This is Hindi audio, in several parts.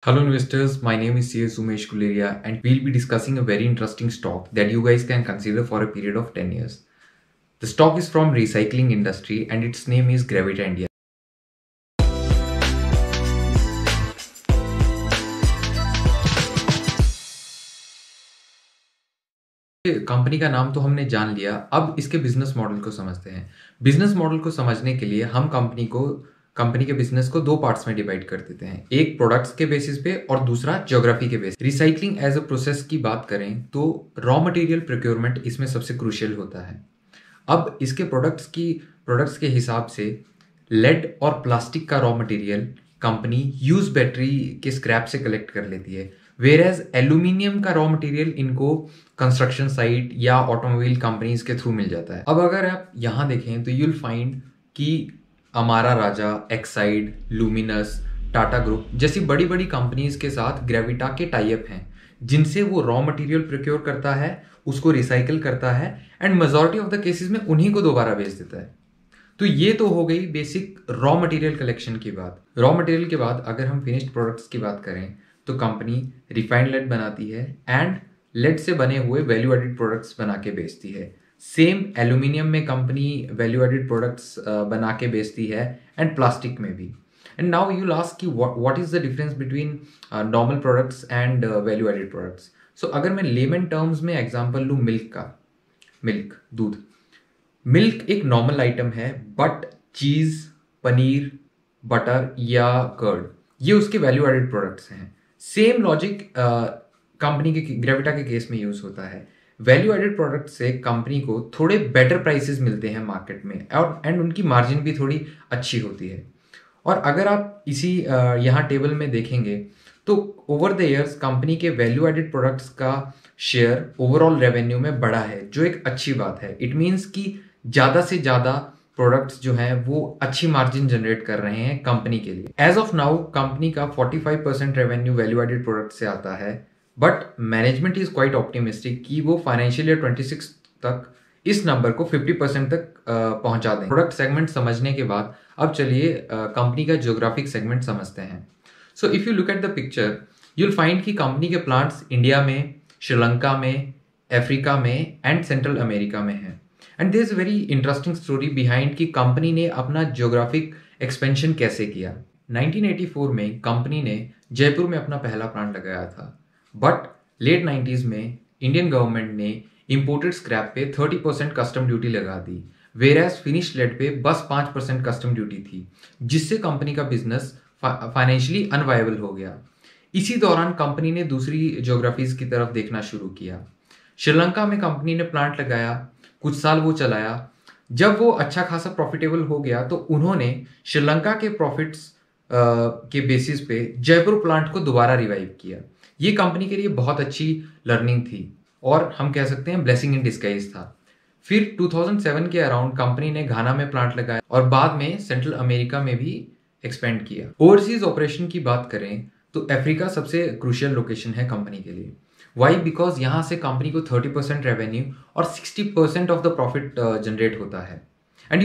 Hello investors, my name is CS Umesh Kuleria and we'll be discussing a very interesting stock that you guys can consider for a period of 10 years. The stock is from recycling industry and its name is Gravita India. Company का नाम तो हमने जान लिया, अब इसके बिजनेस मॉडल को समझते हैं। बिजनेस मॉडल को समझने के लिए हम कंपनी के बिजनेस को दो पार्ट्स में डिवाइड कर देते हैं, एक प्रोडक्ट्स के बेसिस पे और दूसरा ज्योग्राफी के basis. Recycling as a process की बात करें तो रॉ मटेरियल प्रोक्योरमेंट इसमें सबसे क्रूशियल होता है। अब इसके प्रोडक्ट्स के हिसाब से लेड और प्लास्टिक का raw material company use battery के स्क्रैप से कलेक्ट कर लेती है, वेयर एज एल्यूमिनियम का रॉ मटेरियल इनको कंस्ट्रक्शन साइट या ऑटोमोबाइल कंपनीज के थ्रू मिल जाता है। अब अगर आप यहाँ देखें तो यूल फाइंड कि Amara Raja, Exide, luminous, Tata group जैसी बड़ी बड़ी कंपनीज के साथ ग्रेविटा के टाई अप हैं, जिनसे वो रॉ मटेरियल प्रोक्योर करता है, उसको रिसाइकिल करता है and majority of the cases में उन्हीं को दोबारा बेच देता है। तो ये तो हो गई बेसिक रॉ मटेरियल कलेक्शन की बात। रॉ मटेरियल के बाद अगर हम फिनिश्ड प्रोडक्ट्स की बात करें तो कंपनी रिफाइंड लेड बनाती है एंड लेड से बने हुए वैल्यू एडेड प्रोडक्ट्स बना के बेचती है। सेम एल्यूमिनियम में कंपनी वैल्यू एडेड प्रोडक्ट्स बना के बेचती है एंड प्लास्टिक में भी। एंड नाउ यू आस्क कि what is the difference between normal products and value added products. So अगर मैं लेमन टर्म्स में एग्जांपल लूँ मिल्क दूध। मिल्क एक नॉर्मल आइटम है, बट चीज, पनीर, बटर या कर्ड ये उसके वैल्यू एडेड प्रोडक्ट्स हैं। सेम लॉजिक कंपनी के ग्रेविटा के केस में यूज होता है। वैल्यू एडेड प्रोडक्ट से कंपनी को थोड़े बेटर प्राइसेस मिलते हैं मार्केट में और एंड उनकी मार्जिन भी थोड़ी अच्छी होती है। और अगर आप इसी यहाँ टेबल में देखेंगे तो ओवर द ईयर्स कंपनी के वैल्यू एडेड प्रोडक्ट्स का शेयर ओवरऑल रेवेन्यू में बढ़ा है, जो एक अच्छी बात है। इट मीन्स कि ज़्यादा से ज़्यादा प्रोडक्ट्स जो हैं वो अच्छी मार्जिन जनरेट कर रहे हैं कंपनी के लिए। एज ऑफ नाउ कंपनी का 45% रेवेन्यू वैल्यू एडेड प्रोडक्ट से आता है, but management is quite optimistic कि वो फाइनेंशियल ईयर 26 तक इस नंबर को 50% तक पहुंचा दें। प्रोडक्ट सेगमेंट समझने के बाद अब चलिए कंपनी का ज्योग्राफिक सेगमेंट समझते हैं। सो if you look at the picture you'll find कि कंपनी के प्लांट्स इंडिया में, श्रीलंका में, अफ्रीका में एंड सेंट्रल अमेरिका में हैं। And there is very interesting story behind कि कंपनी ने अपना ज्योग्राफिक एक्सपेंशन कैसे किया। 1984 में कंपनी ने जयपुर में अपना पहला प्लांट लगाया था, बट लेट 90s में इंडियन गवर्नमेंट ने इंपोर्टेड स्क्रैप पे 30% कस्टम ड्यूटी लगा दी, वेयर एज फिनिश लेड पे बस 5% कस्टम ड्यूटी थी, जिससे कंपनी का बिजनेस फाइनेंशियली अनवायबल हो गया। इसी दौरान कंपनी ने दूसरी ज्योग्राफीज की तरफ देखना शुरू किया। श्रीलंका में कंपनी ने प्लांट लगाया, कुछ साल वो चलाया। जब वो अच्छा खासा प्रॉफिटेबल हो गया तो उन्होंने श्रीलंका के प्रॉफिट्स के बेसिस पे जयपुर प्लांट को दोबारा रिवाइव किया। ये कंपनी के लिए बहुत अच्छी लर्निंग थी और हम कह सकते हैं ब्लेसिंग इन डिस्गाइज था। फिर 2007 के अराउंड कंपनी ने घाना में प्लांट लगाया और बाद में सेंट्रल अमेरिका में भी एक्सपेंड किया। ओवरसीज ऑपरेशन की बात करें तो अफ्रीका सबसे क्रूशियल लोकेशन है कंपनी के लिए। वाई? बिकॉज यहाँ से कंपनी को 30% रेवेन्यू और 60% ऑफ द प्रॉफिट जनरेट होता है। एंड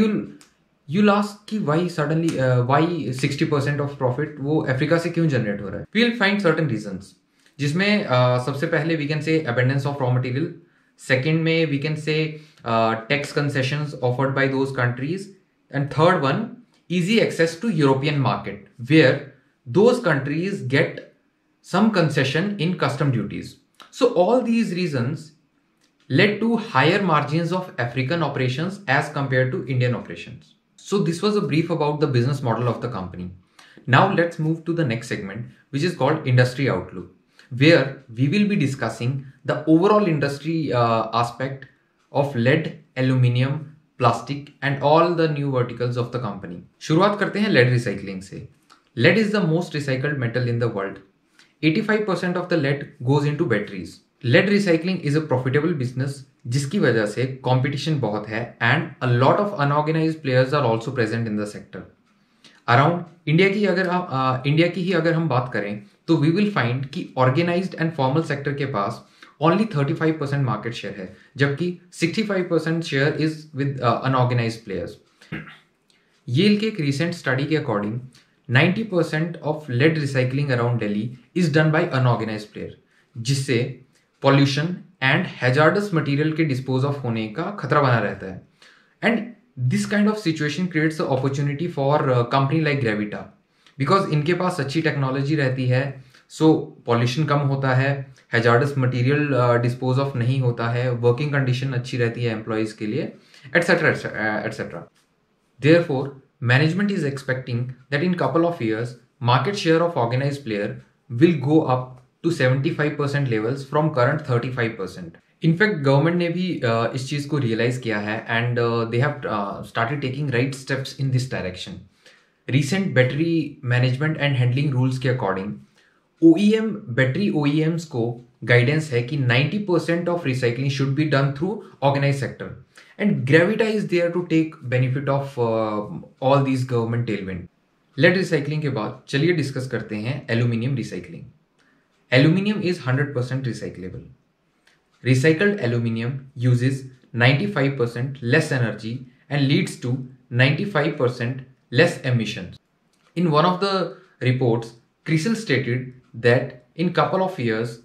यू आस्क कि why suddenly why 60% of profit वो अफ्रीका से क्यों जनरेट हो रहा है? We will find certain reasons, जिसमें सबसे पहले we can say abundance of raw material, second में we can say tax concessions offered by those countries, and third one easy access to European market where those countries get some concession in custom duties. So all these reasons led to higher margins of African operations as compared to Indian operations. So this was a brief about the business model of the company. Now let's move to the next segment, which is called industry outlook, where we will be discussing the overall industry aspect of lead, aluminium, plastic and all the new verticals of the company. शुरुआत करते हैं लेड रिसाइकलिंग से। Lead is the most recycled metal in the world. 85% of the lead goes into batteries. Lead recycling is a profitable business, जिसकी वजह से कंपटीशन बहुत है and a lot of unorganised players are also present in the sector. Around India की ही अगर हम बात करें तो वी विल फाइंड कि ऑर्गेनाइज्ड एंड फॉर्मल सेक्टर के पास ओनली 35% मार्केट शेयर है, जबकि 65% share is with unorganised players. Yale के एक रिसेंट स्टडी के according 90% of lead recycling around Delhi is done by unorganised player, जिससे पॉल्यूशन एंड हैजार्डस मटेरियल के डिस्पोज ऑफ होने का खतरा बना रहता है. And this kind of situation creates opportunity for company like Gravita, because इनके पास अच्छी टेक्नोलॉजी रहती है, सो पॉल्यूशन कम होता है, हैजार्डस मटेरियल डिस्पोज ऑफ नहीं होता है, वर्किंग कंडीशन अच्छी रहती है एम्प्लॉयज के लिए, etcetera etcetera. Therefore, management is expecting that in couple of years, market share of organized player will go up to 75% levels from current 35%. In fact government ने भी इस चीज़ को रियलाइज किया है and they have started taking right steps in this direction. Recent battery management and handling rules के अकॉर्डिंग बैटरी OEMs को गाइडेंस है कि 90% of recycling should be done through organise sector, and Gravita is there to take benefit of all these government tailwind. Lead recycling के बाद चलिए डिस्कस करते हैं aluminium recycling. Aluminium is 100% recyclable. Recycled aluminium uses 95% less energy and leads to 95% less emissions. In one of the reports, CRISIL stated that in couple of years,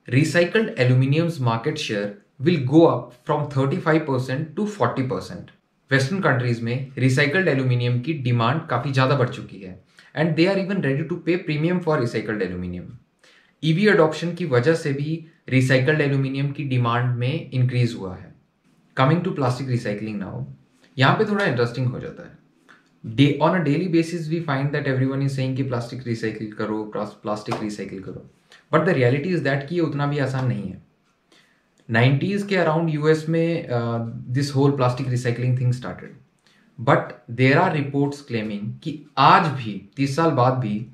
recycled aluminium's market share will go up from 35% to 40%. Western countries में रिसाइकल्ड एल्यूमिनियम की डिमांड काफ़ी ज़्यादा बढ़ चुकी है and they are even ready to pay premium for recycled aluminium. EV adoption की वजह से भी रिसाइकल्ड एल्यूमिनियम की डिमांड में इंक्रीज हुआ है. Coming to plastic recycling now, यहाँ पे थोड़ा इंटरेस्टिंग हो जाता है. On a daily basis we find that everyone is saying कि प्लास्टिक रिसाइकिल करो, प्लास्टिक रिसाइकिल करो, but the reality is that कि ये उतना भी आसान नहीं है. 90s के अराउंड यूएस में this whole plastic recycling thing started, but there are reports claiming कि आज भी 30 साल बाद भी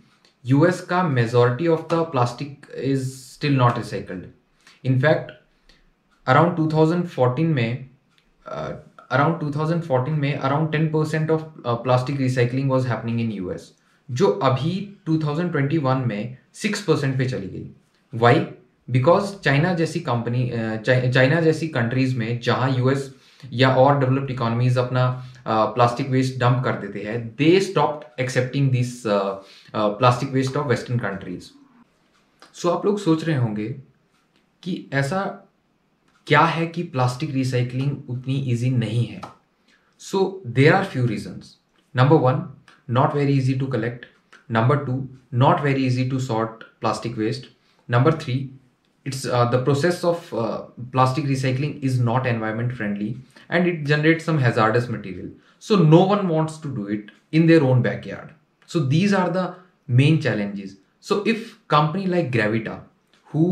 यूएस का majority of the plastic is still not recycled. In fact around 2014 में अराउंड 10% of plastic recycling was happening in US, जो अभी 2021 में 6% पे चली गई. वाई? बिकॉज चाइना जैसी कंट्रीज में जहां यूएस या और डेवलप्ड इकोनॉमीज अपना प्लास्टिक वेस्ट डंप कर देते हैं, they stopped accepting this plastic waste of western countries. So आप लोग सोच रहे होंगे कि ऐसा क्या है कि प्लास्टिक रिसाइकलिंग उतनी इजी नहीं है. So there are few reasons. Number 1, not very easy to collect. Number 2, not very easy to sort plastic waste. Number 3, it's the process of plastic recycling is not environment friendly and it generates some hazardous material. So no one wants to do it in their own backyard. So these are the main challenges. So if company like Gravita, who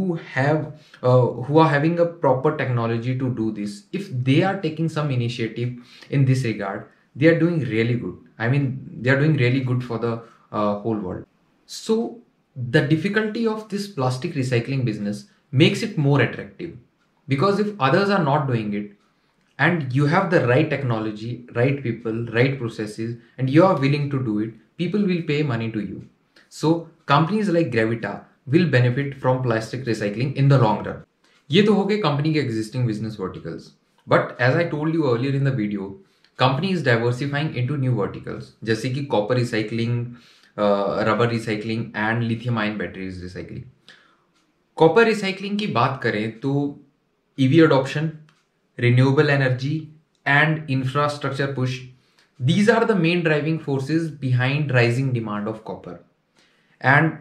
are having a proper technology to do this, if they are taking some initiative in this regard, they are doing really good. I mean, they are doing really good for the whole world. So the difficulty of this plastic recycling business makes it more attractive, because if others are not doing it and you have the right technology, right people, right processes, and you are willing to do it, people will pay money to you. So companies like Gravita will benefit from plastic recycling in the long run. ये तो हो गए कंपनी के existing business verticals, but as I told you earlier in the video, company is diversifying into new verticals जैसे कि copper recycling, rubber recycling and lithium ion batteries recycling. Copper recycling की बात करें तो EV adoption, renewable energy and infrastructure push, these are the main driving forces behind rising demand of copper. And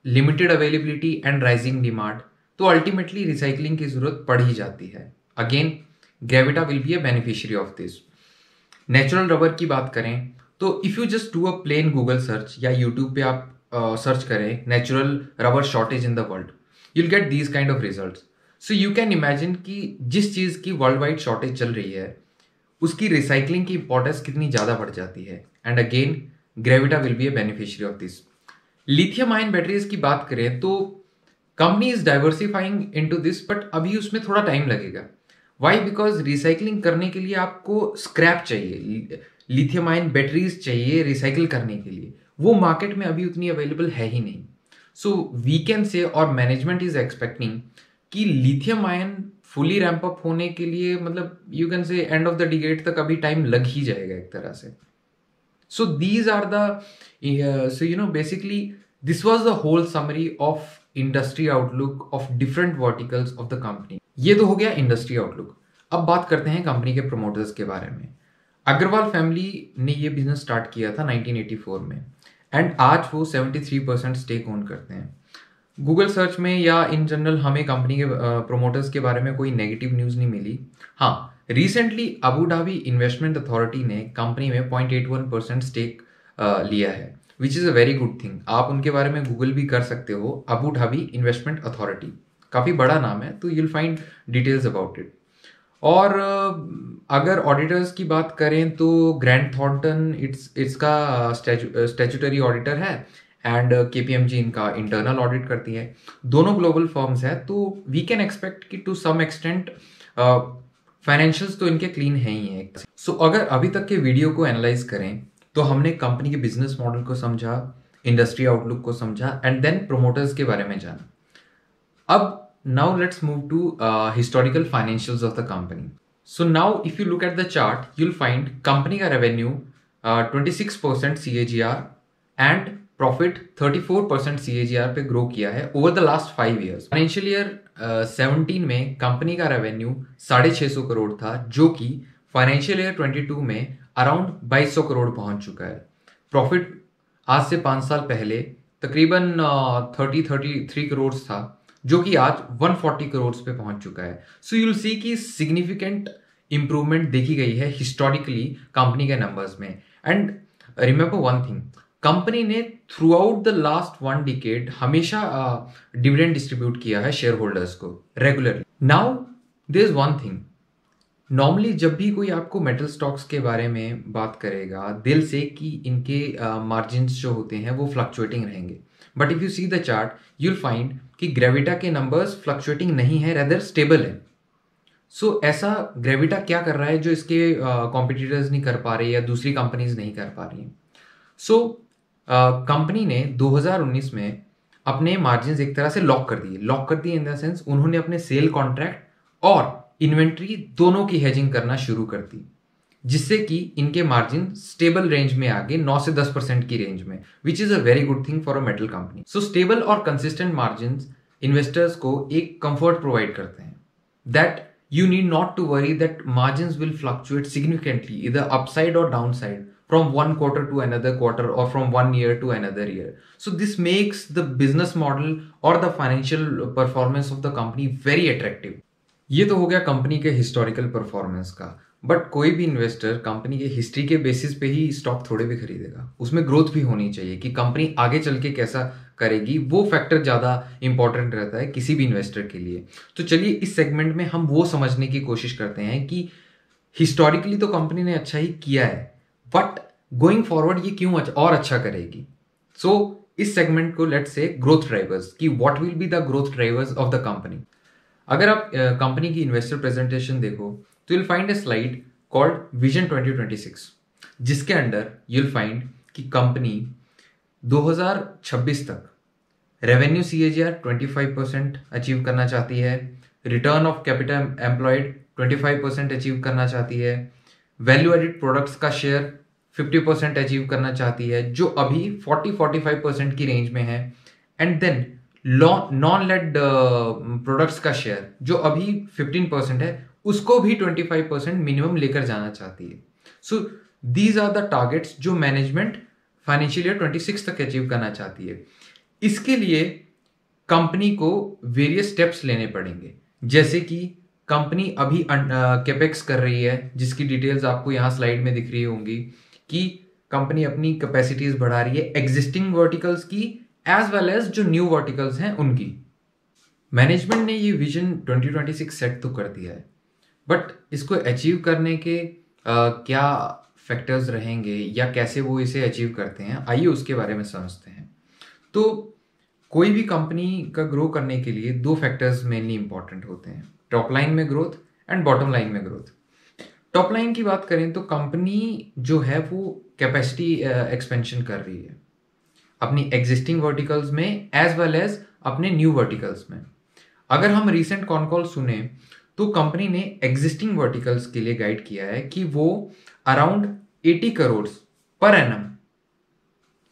limited availability and rising demand, तो अल्टीमेटली रिसाइकलिंग की जरूरत पड़ ही जाती है. Again Gravita will be a beneficiary of this. Natural rubber की बात करें तो if you just do a plane Google search या यूट्यूब पे आप सर्च करें natural rubber shortage in the world, you'll get these kind of results. So you can imagine कि जिस चीज़ की वर्ल्ड वाइड शॉर्टेज चल रही है उसकी रिसाइकलिंग की इंपॉर्टेंस कितनी ज़्यादा बढ़ जाती है. And again Gravita will be a beneficiary of this. Lithium ion batteries की बात करें तो company is diversifying into this, but अभी उसमें थोड़ा टाइम लगेगा. वाई? बिकॉज रिसाइकलिंग करने के लिए आपको स्क्रैप चाहिए, लिथियम आयन बैटरीज चाहिए रिसाइकिल करने के लिए. वो मार्केट में अभी उतनी अवेलेबल है ही नहीं. सो वी कैन से, और मैनेजमेंट इज एक्सपेक्टिंग कि lithium ion fully ramp up होने के लिए, मतलब you can say end of the decade तक अभी टाइम लग ही जाएगा एक तरह से. So these are the basically this was the whole summary of industry outlook of different verticals of the company. ये तो हो गया इंडस्ट्री आउटलुक। अब बात करते हैं कंपनी के प्रमोटर्स के बारे में। अग्रवाल फैमिली ने ये बिजनेस स्टार्ट किया था 1984 में एंड आज वो 73% स्टेक ओन करते हैं। गूगल सर्च में या इन जनरल हमें कंपनी के प्रोमोटर्स के बारे में कोई नेगेटिव न्यूज़ नहीं मिली। हाँ, recently Abu Dhabi investment authority ने कंपनी में 0.81% स्टेक लिया है, which is a very good thing. आप उनके बारे में गूगल भी कर सकते हो, अबू धाबी इन्वेस्टमेंट अथॉरिटी, काफ़ी बड़ा नाम है, तो you'll find details about it. और अगर ऑडिटर्स की बात करें तो ग्रैंट थॉर्नटन इसका स्टैट्यूटरी ऑडिटर है एंड केपीएमजी इनका इंटरनल ऑडिट करती है। दोनों ग्लोबल फर्म्स है, तो वी कैन एक्सपेक्ट कि टू सम एक्सटेंट फाइनेंशियल्स तो इनके क्लीन है ही है। सो अगर अभी तक के वीडियो को एनालाइज करें तो हमने कंपनी के बिजनेस मॉडल को समझा, इंडस्ट्री आउटलुक को समझा एंड देन प्रोमोटर्स के बारे में जाना। अब now let's move to historical financials of the company. So now if you look at the chart, you'll find company का revenue 26% CAGR and profit 34% CAGR पे ग्रो किया है over the last 5 years. Financial year 17 में कंपनी का revenue 650 करोड़ था, जो कि फाइनेंशियल ईयर 22 में अराउंड 2200 करोड़ पहुंच चुका है। प्रॉफिट आज से 5 साल पहले तकरीबन 33 करोड़ था, जो कि आज 140 करोड़ पे पहुंच चुका है। सो यूल सी की सिग्निफिकेंट इंप्रूवमेंट देखी गई है हिस्टोरिकली कंपनी के नंबर्स में। And remember one thing, company ने throughout the last 1 decade हमेशा डिविडेंड डिस्ट्रीब्यूट किया है शेयर होल्डर्स को regularly. Now there is one thing, normally जब भी कोई आपको मेटल स्टॉक्स के बारे में बात करेगा दिल से कि इनके मार्जिन्स जो होते हैं वो फ्लक्चुएटिंग रहेंगे, but if you see the chart you'll find कि ग्रेविटा के नंबर्स फ्लक्चुएटिंग नहीं है, रेदर स्टेबल है। सो ऐसा ग्रेविटा क्या कर रहा है जो इसके कॉम्पिटिटर्स नहीं कर पा रहे या दूसरी कंपनीज नहीं कर पा रही हैं। सो कंपनी ने 2019 में अपने मार्जिन्स एक तरह से लॉक कर दिए इन द सेंस उन्होंने अपने सेल कॉन्ट्रैक्ट और इन्वेंट्री दोनों की हेजिंग करना शुरू कर दी, जिससे कि इनके मार्जिन स्टेबल रेंज में आ गए, 9 से 10% की रेंज में, which is a very good thing for a metal company. So stable और कंसिस्टेंट मार्जिन इन्वेस्टर्स को एक कंफर्ट प्रोवाइड करते हैं that you need not to worry that margins will fluctuate significantly इधर अपसाइड और downside from one quarter to another quarter or from 1 year to another year. So this makes the business model or the financial performance of the company very attractive. ये तो हो गया कंपनी के हिस्टोरिकल परफॉर्मेंस का, बट कोई भी इन्वेस्टर कंपनी के हिस्ट्री के बेसिस पे ही स्टॉक थोड़े भी खरीदेगा। उसमें ग्रोथ भी होनी चाहिए कि कंपनी आगे चल के कैसा करेगी, वो फैक्टर ज़्यादा इंपॉर्टेंट रहता है किसी भी इन्वेस्टर के लिए। तो चलिए इस सेगमेंट में हम वो समझने की कोशिश करते हैं कि हिस्टोरिकली तो कंपनी ने अच्छा ही किया है, बट गोइंग फॉरवर्ड ये क्यों और अच्छा करेगी। सो इस सेगमेंट को लेट्स से ग्रोथ ड्राइवर्स, कि what will be the growth drivers of the company. अगर आप कंपनी की इन्वेस्टर प्रेजेंटेशन देखो तो यूल फाइंड ए स्लाइड कॉल्ड विजन 2026, जिसके अंडर यूल फाइंड कि कंपनी 2026 तक रेवेन्यू CAGR 25% अचीव करना चाहती है, return of capital employed 25% achieve करना चाहती है, वैल्यू एडिड प्रोडक्ट्स का शेयर 50% अचीव करना चाहती है, जो अभी 40-45% की रेंज में है, and then non lead products का शेयर जो अभी 15% है, उसको भी 25% मिनिमम लेकर जाना चाहती है। So these are the targets जो मैनेजमेंट फाइनेंशियल ईयर 26 तक अचीव करना चाहती है। इसके लिए कंपनी को वेरियस स्टेप्स लेने पड़ेंगे, जैसे कि कंपनी अभी कैपेक्स कर रही है, जिसकी डिटेल्स आपको यहाँ स्लाइड में दिख रही होंगी कि कंपनी अपनी कैपेसिटीज बढ़ा रही है एग्जिस्टिंग वर्टिकल्स की एज वेल एज जो न्यू वर्टिकल्स हैं उनकी। मैनेजमेंट ने ये विजन 2026 सेट तो कर दिया है, बट इसको अचीव करने के क्या फैक्टर्स रहेंगे या कैसे वो इसे अचीव करते हैं, आइए उसके बारे में समझते हैं। तो कोई भी कंपनी का ग्रो करने के लिए 2 फैक्टर्स मेनली इंपॉर्टेंट होते हैं, टॉप लाइन में ग्रोथ एंड बॉटम लाइन में ग्रोथ। टॉप लाइन की बात करें तो कंपनी जो है वो कैपेसिटी एक्सपेंशन कर रही है अपनी एग्जिस्टिंग वर्टिकल्स में एज वेल एज अपने न्यू वर्टिकल्स में। अगर हम रीसेंट कॉन कॉल सुने तो कंपनी ने एग्जिस्टिंग वर्टिकल्स के लिए गाइड किया है कि वो around 80 crore per annum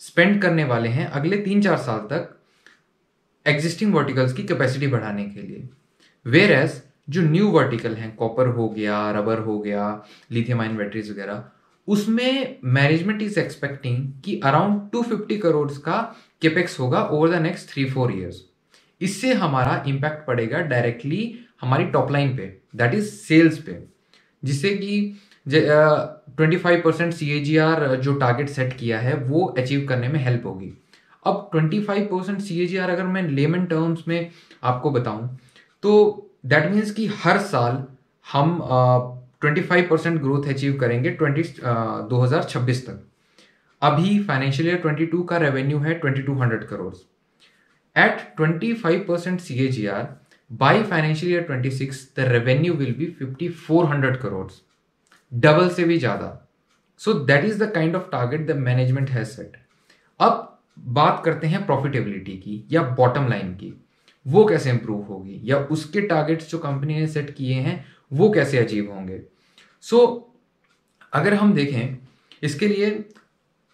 spend करने वाले हैं अगले 3-4 साल तक एग्जिस्टिंग वर्टिकल्स की कैपेसिटी बढ़ाने के लिए। वेयर एज जो न्यू वर्टिकल हैं, कॉपर हो गया, रबर हो गया, लिथियम आयन बैटरीज वगैरह, उसमें मैनेजमेंट इज एक्सपेक्टिंग कि अराउंड 250 करोड़ का केपेक्स होगा ओवर द नेक्स्ट 3-4 ईयर्स। इससे हमारा इम्पैक्ट पड़ेगा डायरेक्टली हमारी टॉप लाइन पे, दैट इज सेल्स पे, जिससे कि 25% CAGR जो टारगेट सेट किया है वो अचीव करने में हेल्प होगी। अब 25% CAGR अगर मैं लेमन टर्म्स में आपको बताऊं तो दैट मीन्स कि हर साल हम 25% ग्रोथ अचीव करेंगे 2026 तक। अभी फाइनेंशियल ईयर 22 का रेवेन्यू है 2200 crore. At 25% CAGR by financial year 26 the revenue will be 5400 crores, double से भी ज्यादा। So that is the kind of target the management has set. अब बात करते हैं प्रॉफिटेबिलिटी की या बॉटम लाइन की, वो कैसे इंप्रूव होगी या उसके टारगेट्स जो कंपनी ने सेट किए हैं वो कैसे अचीव होंगे। सो अगर हम देखें इसके लिए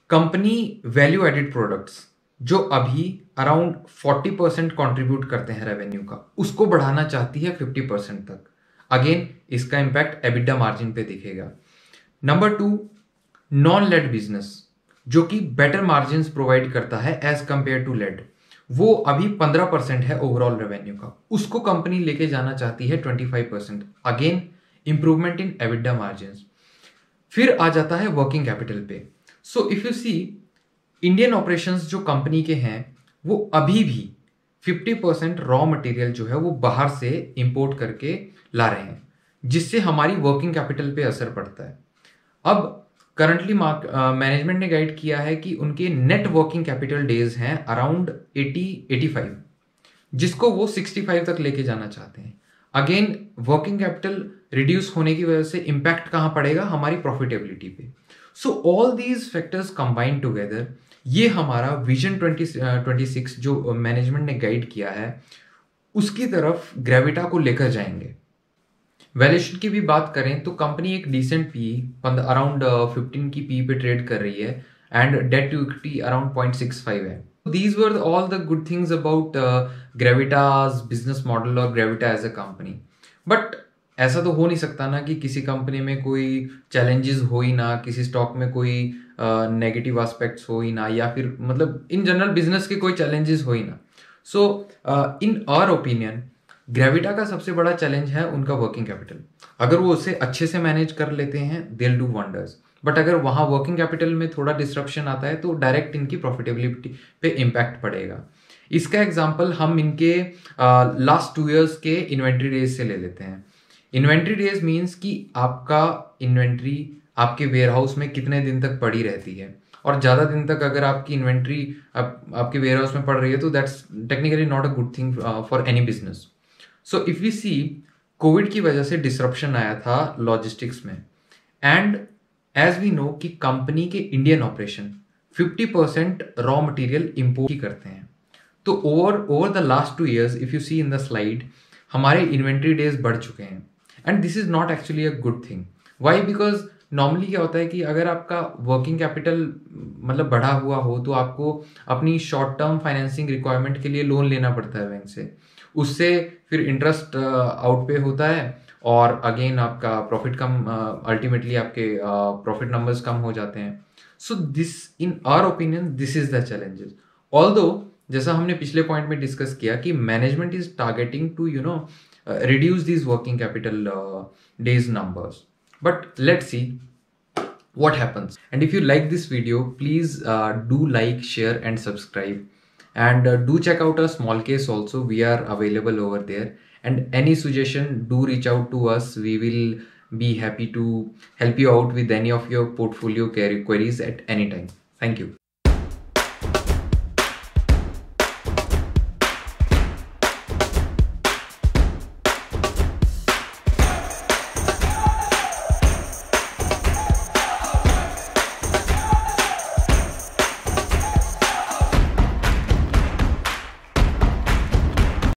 कंपनी वैल्यू एडेड प्रोडक्ट्स जो अभी अराउंड 40% कंट्रीब्यूट करते हैं रेवेन्यू का, उसको बढ़ाना चाहती है 50% तक। अगेन इसका इंपैक्ट एबिडा मार्जिन पे दिखेगा। नंबर 2, नॉन लेड बिजनेस जो कि बेटर मार्जिन प्रोवाइड करता है एज कंपेयर टू लेड, वो अभी 15% है ओवरऑल रेवेन्यू का, उसको कंपनी लेके जाना चाहती है 25%। Again improvement in EBITDA margin. फिर आ जाता है वर्किंग कैपिटल पे। So if you see Indian operations जो कंपनी के हैं वो अभी भी 50% रॉ मटेरियल जो है वो बाहर से इंपोर्ट करके ला रहे हैं, जिससे हमारी वर्किंग कैपिटल पे असर पड़ता है। अब करंटली मैनेजमेंट ने गाइड किया है कि उनके नेट वर्किंग कैपिटल डेज हैं अराउंड 80-85, जिसको वो 65 तक लेके जाना चाहते हैं। अगेन वर्किंग कैपिटल रिड्यूस होने की वजह से इंपैक्ट कहां पड़ेगा, हमारी प्रॉफिटेबिलिटी पे। So all these factors combined together ये हमारा विजन 2026 जो मैनेजमेंट ने गाइड किया है उसकी तरफ ग्रेविटा को लेकर जाएंगे। वैल्यूएशन की भी बात करें तो कंपनी एक डिसेंट पी अराउंड 15 की पी पे ट्रेड कर रही है and debt to equity around 0.65 है। These were all the good things about Gravita's business model और Gravita as a company. But ऐसा तो हो नहीं सकता ना कि किसी कंपनी में कोई चैलेंजेस हो ही ना, किसी स्टॉक में कोई नेगेटिव एस्पेक्ट्स हो ही ना, या फिर मतलब इन जनरल बिजनेस के कोई चैलेंजेस हो ही ना। सो इन आवर ओपिनियन ग्रेविटा का सबसे बड़ा चैलेंज है उनका वर्किंग कैपिटल। अगर वो उसे अच्छे से मैनेज कर लेते हैं they will do wonders, but अगर वहां वर्किंग कैपिटल में थोड़ा डिस्ट्रप्शन आता है तो डायरेक्ट इनकी प्रॉफिटेबिलिटी पे इम्पैक्ट पड़ेगा। इसका एग्जाम्पल हम इनके लास्ट 2 ईयर्स के इन्वेंट्री डेज से ले लेते हैं। इन्वेंट्री डेज मीन्स कि आपका इन्वेंट्री आपके वेयरहाउस में कितने दिन तक पड़ी रहती है, और ज़्यादा दिन तक अगर आपकी इन्वेंट्री आपके वेयरहाउस में पड़ रही है तो that's technically not a good thing for any business. So if we see Covid की वजह से डिसरप्शन आया था लॉजिस्टिक्स में, एंड एज वी नो कि कंपनी के Indian operation 50% raw material import ही करते हैं। तो over the last 2 years if you see in the slide हमारे इन्वेंट्री डेज बढ़ चुके हैं, and this is not actually a good thing. Why? Because normally क्या होता है कि अगर आपका वर्किंग कैपिटल मतलब बढ़ा हुआ हो तो आपको अपनी शॉर्ट टर्म फाइनेंसिंग रिक्वायरमेंट के लिए लोन लेना पड़ता है बैंक से, उससे फिर इंटरेस्ट आउट पे होता है और अगेन आपका प्रॉफिट कम, अल्टीमेटली आपके प्रॉफिट नंबर्स कम हो जाते हैं। So this in our opinion this is the challenges. Although जैसा हमने पिछले पॉइंट में डिस्कस किया कि management is targeting to reduce these working capital days numbers, but let's see what happens. And if you like this video, please do like, share and subscribe, and do check out our small case also. We are available over there, and any suggestion do reach out to us. We will be happy to help you out with any of your portfolio queries at any time. Thank you.